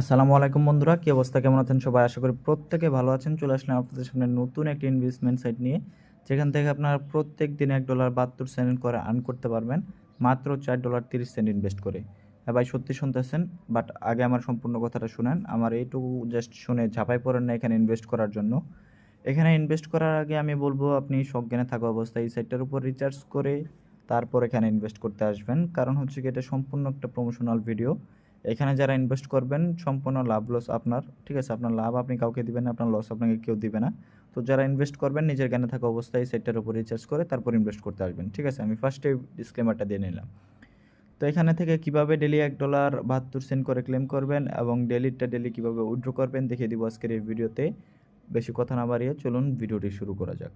আসসালামু আলাইকুম বন্ধুরা, কি অবস্থা, কেমন আছেন সবাই? আশা করি প্রত্যেকে ভালো আছেন। চলে আসলাম আপনাদের সামনে নতুন একটি ইনভেস্টমেন্ট সাইট নিয়ে, যেখান থেকে আপনারা প্রত্যেক দিন $1.72 করে আর্ন করতে পারবেন মাত্র $4.30 ইনভেস্ট করে। হ্যাঁ ভাই, সত্যি শুনতেছেন, বাট আগে আমার সম্পূর্ণ কথাটা শুনেন। আমার এইটুকু জাস্ট শুনে ঝাঁপাই পড়েন না এখানে ইনভেস্ট করার জন্য। এখানে ইনভেস্ট করার আগে আমি বলবো আপনি সজ্ঞানে থাকা অবস্থায় এই সাইটটার উপর রিচার্জ করে তারপর এখানে ইনভেস্ট করতে আসবেন। কারণ হচ্ছে কি, এটা সম্পূর্ণ একটা প্রমোশনাল ভিডিও। এখানে যারা ইনভেস্ট করবেন সম্পূর্ণ লাভ লস আপনার, ঠিক আছে? আপনার লাভ আপনি কাউকে দিবেন না, আপনার লস আপনাকে কেউ দিবে না। তো যারা ইনভেস্ট করবেন নিজের জ্ঞানে থাকা অবস্থায় এই সাইটটার উপর রিচার্জ করে তারপর ইনভেস্ট করতে আসবেন, ঠিক আছে? আমি ফার্স্টে ডিসক্লেমারটা দিয়ে নিলাম। তো এখানে থেকে কিভাবে ডেলি $1.72 করে ক্লেম করবেন এবং ডেলি কিভাবে উইথড্র করবেন দেখিয়ে দিব আজকের এই ভিডিওতে। বেশি কথা না বাড়িয়ে চলুন ভিডিওটি শুরু করা যাক।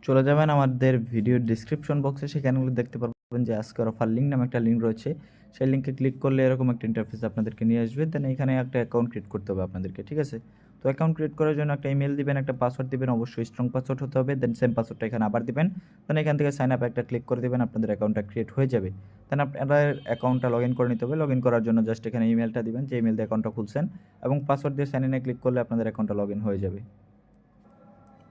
চলে যাবেন আমাদের ভিডিওর ডিসক্রিপশন বক্সে, সেখানে দেখতে পারবেন যে আজকের অফার লিঙ্ক নামে একটা লিঙ্ক রয়েছে। সেই লিঙ্কে ক্লিক করলে এরকম একটা ইন্টারফেস আপনাদেরকে নিয়ে আসবে। দেন এখানে একটা অ্যাকাউন্ট ক্রিয়েট করতে হবে আপনাদেরকে, ঠিক আছে? তো অ্যাকাউন্ট ক্রিয়েট করার জন্য একটা ইমেল দিবেন, একটা পাসওয়ার্ড দিবেন, অবশ্যই স্ট্রং পাসওয়ার্ড হতে হবে। দেন সেম পাসওয়ার্ডটা এখানে আবার দিবেন। দেন এখান থেকে সাইন আপ একটা ক্লিক করে দিবেন, আপনাদের অ্যাকাউন্টটা ক্রিয়েট হয়ে যাবে। দেন আপনাদের অ্যাকাউন্টটা লগ ইন করে নিতে হবে। লগ ইন করার জন্য জাস্ট এখানে ইমেলটা দিবেন, যে ইমেল দিয়ে অ্যাকাউন্টটা খুলছেন, এবং পাসওয়ার্ড দিয়ে সাইন ইনে ক্লিক করলে আপনাদের অ্যাকাউন্টটা লগ ইন হয়ে যাবে।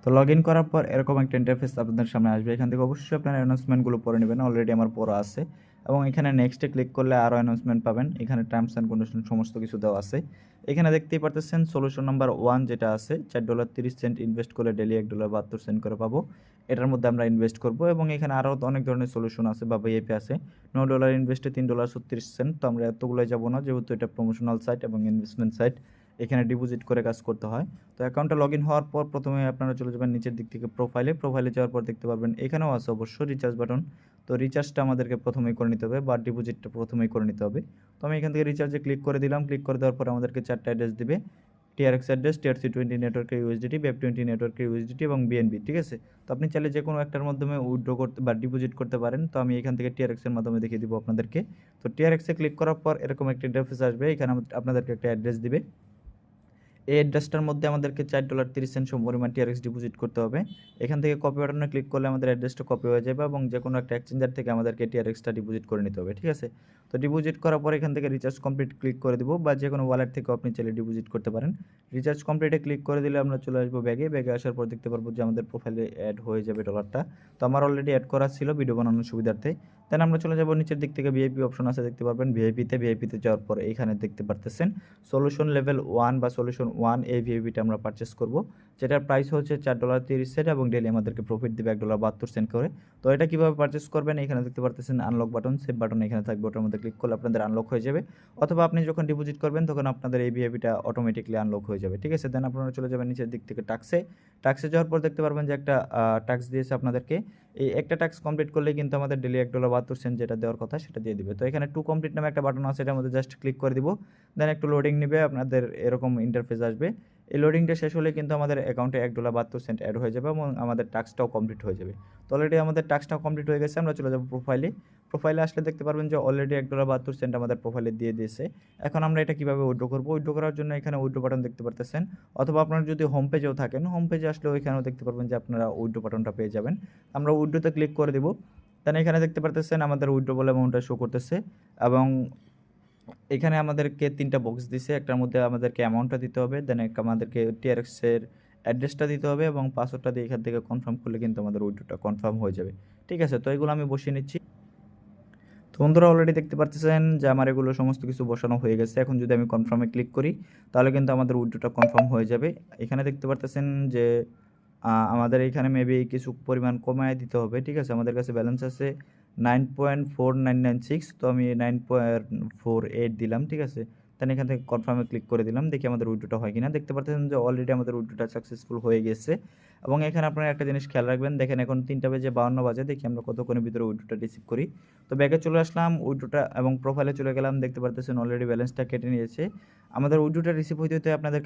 তো লগ ইন করার পর এরকম একটা ইন্টারফেস আপনাদের সামনে আসবে। এখান থেকে অবশ্যই আপনার অ্যানাউন্সমেন্টগুলো পড়ে নেবেন, অলরেডি আমার পড়া আছে। এবং এখানে নেক্সটে ক্লিক করলে আরও অ্যানাউন্সমেন্ট পাবেন। এখানে টার্মস অ্যান্ড কন্ডিশন সমস্ত কিছু দেওয়া আছে। এখানে দেখতেই পারতেছেন সলিউশন নাম্বার 1 যেটা আছে, $4.30 ইনভেস্ট করলে ডেলি $1.72 করে পাবো। এটার মধ্যে আমরা ইনভেস্ট করব। এবং এখানে আরও অনেক ধরনের সলিউশন আছে বা ভিআইপি আছে। $9 ইনভেস্টে $3.36। তো আমরা এতগুলোই যাব না, যেহেতু এটা প্রমোশনাল সাইট এবং ইনভেস্টমেন্ট সাইট। এখানে ডিপোজিট করে কাজ করতে হয়। তো অ্যাকাউন্টে লগ ইন হওয়ার পর প্রথমে আপনারা চলে যাবেন নিচের দিক থেকে প্রোফাইলে যাওয়ার পর দেখতে পারবেন এখানেও আছে অবশ্য রিচার্জ বাটন। তো রিচার্জটা আমাদেরকে প্রথমেই করে নিতে হবে বা ডিপোজিটটা প্রথমেই করে নিতে হবে। তো আমি এখান থেকে রিচার্জে ক্লিক করে দিলাম। ক্লিক করে দেওয়ার পর আমাদেরকে 4টা অ্যাড্রেস দিবে। টিআরএক্স অ্যাড্রেস, টিআরসি20 নেটওয়ার্কের ইউএসডিটি, BEP20 নেটওয়ার্কের ইউএসডিটি এবং বিএনবি, ঠিক আছে? তো আপনি চাইলে যে কোনো একটার মাধ্যমে উইথড্র করতে বা ডিপোজিট করতে পারেন। তো আমি এখান থেকে টিআরএক্স এর মাধ্যমে দেখিয়ে দিব আপনাদেরকে। তো টিআরএক্সে ক্লিক করার পর এরকম একটা ইন্টারফেস আসবে। এখানে আপনাদেরকে একটা অ্যাড্রেস দিবে। এই অ্যাড্রেসটার মধ্যে আমাদেরকে $4.30 সমপরিমাণ টিআরএক্স ডিপোজিট করতে হবে। এখান থেকে কপি বাটনে ক্লিক করলে আমাদের অ্যাড্রেসটা কপি হয়ে যাবে এবং যে কোনো একটা এক্সচেঞ্জার থেকে আমাদেরকে টিআরএক্সটা ডিপোজিট করে নিতে হবে, ঠিক আছে? তো ডিপোজিট করার পর এখান থেকে রিচার্জ কমপ্লিট ক্লিক করে দিব, বা যে কোনো ওয়ালেট থেকেও আপনি চাইলে ডিপোজিট করতে পারেন। রিচার্জ কমপ্লিটে ক্লিক করে দিলে আমরা চলে আসবো ব্যাগে আসার পর দেখতে পারবো যে আমাদের প্রোফাইলে অ্যাড হয়ে যাবে ডলারটা। তো আমার অলরেডি অ্যাড করা ছিল ভিডিও বানানোর সুবিধার্থে। দেন আমরা চলে যাবো নিচের দিক থেকে ভিআইপি অপশন আছে দেখতে পারবেন। ভিআইপিতে যাওয়ার পর এইখানে দেখতে পারতেছেন সলিউশন লেভেল 1 বা সলিউশন 1 এই ভিআইপিটা আমরা পারচেস করব, যেটার প্রাইস হচ্ছে $4.30 এবং ডেলি আমাদেরকে প্রফিট দেবে $1.72 করে। তো এটা কিভাবে পারচেস করবেন, এখানে দেখতে পারতেছেন আনলক বাটন, সেভ বাটন এখানে থাকবে, ওটার মধ্যে ক্লিক করলে আপনাদের আনলক হয়ে যাবে। অথবা আপনি যখন ডিপোজিট করবেন তখন আপনাদের এই ভিআইপিটা অটোমেটিকলি আনলক হয়ে যাবে, ঠিক আছে? দেন আপনারা চলে যাবেন নিচের দিক থেকে টাক্সে যাওয়ার পর দেখতে পারবেন যে একটা টাক্স দিয়েছে আপনাদেরকে। এই একটা টাস্ক কমপ্লিট করলে কিন্তু আমাদের ডেলি $1.72 যেটা দেওয়ার কথা সেটা দিয়ে দিবে। তো এখানে টু কমপ্লিট নামে একটা বাটন আছে, এটার মধ্যে জাস্ট ক্লিক করে দিব। দেন একটু লোডিং নেবে, আপনাদের এরকম ইন্টারফেস আসবে। এই লোডিংটা শেষ হলে কিন্তু আমাদের অ্যাকাউন্টে $1.72 অ্যাড হয়ে যাবে এবং আমাদের টাস্কটাও কমপ্লিট হয়ে যাবে। তো অলরেডি আমাদের টাস্কটাও কমপ্লিট হয়ে গেছে। আমরা চলে যাব প্রোফাইলে আসলে দেখতে পারবেন যে অলরেডি $1.72 আমাদের প্রোফাইলে দিয়ে দিয়েছে। এখন আমরা এটা কীভাবে উইথড্র করবো, উইথড্র করার জন্য এখানে উইথড্র বাটন দেখতে পারতেছেন। অথবা আপনারা যদি হোম পেজেও থাকেন, হোম পেজে আসলেও এখানেও দেখতে পারবেন যে আপনারা উইথড্র বাটনটা পেয়ে যাবেন। আমরা উইথড্রোতে ক্লিক করে দিব। দেন এখানে দেখতে পারতেছেন আমাদের উইথড্রোবল অ্যামাউন্টটা শো করতেছে এবং এখানে আমাদেরকে 3টা বক্স দিছে। একটার মধ্যে আমাদেরকে অ্যামাউন্টটা দিতে হবে, দেন আমাদেরকে টিআরএক্স এর অ্যাড্রেসটা দিতে হবে এবং পাসওয়ার্ডটা দিয়ে এখান থেকে কনফার্ম করলে কিন্তু আমাদের উইথড্রোটা কনফার্ম হয়ে যাবে, ঠিক আছে? তো এগুলো আমি বসিয়ে নিচ্ছি। তো বন্ধুরা অলরেডি দেখতে পারতেছেন যে আমার এগুলো সমস্ত কিছু বসানো হয়ে গেছে। এখন যদি আমি কনফার্মে ক্লিক করি তাহলে কিন্তু আমাদের উইথড্রোটা কনফার্ম হয়ে যাবে। এখানে দেখতে পারতেছেন যে আমাদের এখানে মেবি কিছু পরিমাণ কমায় দিতে হবে, ঠিক আছে? আমাদের কাছে ব্যালেন্স আছে 9.4996, তো আমি 9.48 দিলাম, ঠিক আছে? দেন এখান থেকে কনফার্মে ক্লিক করে দিলাম, দেখি আমাদের উইথড্রোটা হয় কিনা। দেখতে পাচ্ছেন যে অলরেডি আমাদের উইথড্রোটা সাকসেসফুল হয়ে গেছে। এবং এখানে আপনারা একটা জিনিস খেয়াল রাখবেন, দেখেন এখন 3:52 বাজে, দেখি আমরা কতক্ষণের ভিতরে উইথড্রোটা রিসিভ করি। তো ব্যাকে চলে আসলাম, উইথড্রোটা এবং প্রোফাইলে চলে গেলাম, দেখতে পারতেছেন অলরেডি ব্যালেন্সটা কেটে নিয়েছে। আমাদের উইথড্রোটা রিসিভ হইতে আপনাদের,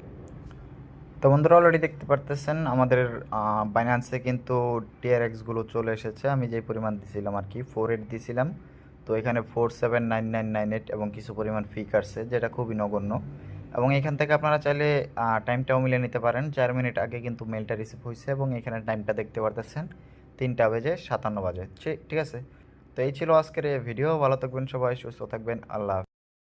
তো বন্ধুরা অলরেডি দেখতে পারতেছেন আমাদের বাইন্যান্সে কিন্তু টিআরএক্সগুলো চলে এসেছে। আমি যেই পরিমাণ দিয়েছিলাম আর কি 4.8 দিয়েছিলাম, তো এখানে 479998 এবং কিছু পরিমাণ ফি কাটছে, যেটা খুবই নগণ্য। এবং এখান থেকে আপনারা চাইলে টাইমটাও মিলিয়ে নিতে পারেন। 4 মিনিট আগে কিন্তু মেলটা রিসিভ হয়েছে এবং এখানে টাইমটা দেখতে পারতেছেন 3:57 বাজে, ঠিক আছে? তো এই ছিল আজকের এই ভিডিও। ভালো থাকবেন সবাই, সুস্থ থাকবেন, আল্লাহ।